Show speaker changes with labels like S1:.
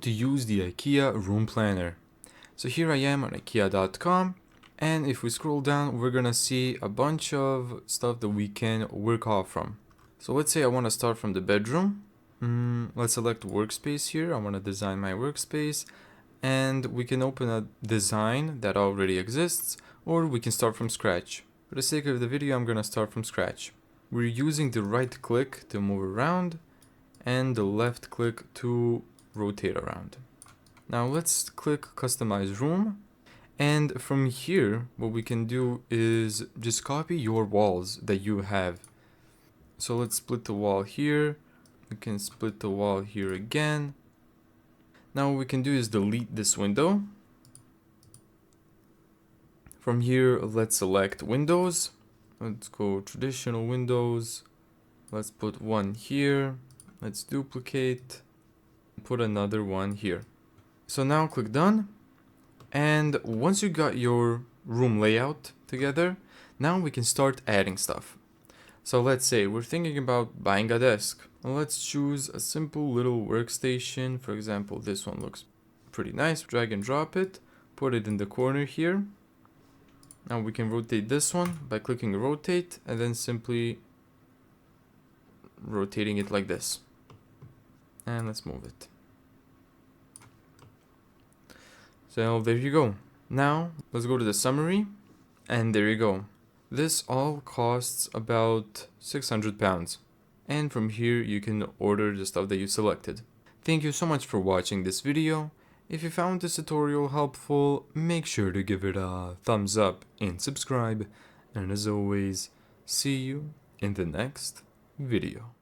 S1: to use the Ikea room planner. So here I am on Ikea.com, and if we scroll down, we're gonna see a bunch of stuff that we can work off from. So let's say I want to start from the bedroom. Let's select workspace here. I want to design my workspace, and we can open a design that already exists, or we can start from scratch. For the sake of the video, I'm gonna start from scratch. We're using the right click to move around and the left click to rotate around. Now let's click customize room, and from here what we can do is just copy your walls that you have. So let's split the wall here. We can split the wall here again. Now what we can do is delete this window. From here, let's select windows. Let's go traditional windows. Let's put one here. Let's duplicate. Put another one here. So now click done. And once you got your room layout together, now we can start adding stuff. So let's say we're thinking about buying a desk. Let's choose a simple little workstation. For example, this one looks pretty nice. Drag and drop it. Put it in the corner here. Now we can rotate this one by clicking rotate and then simply rotating it like this. And let's move it. So there you go. Now let's go to the summary, and there you go. This all costs about £600. And from here you can order the stuff that you selected. Thank you so much for watching this video. If you found this tutorial helpful, make sure to give it a thumbs up and subscribe. And as always, see you in the next video.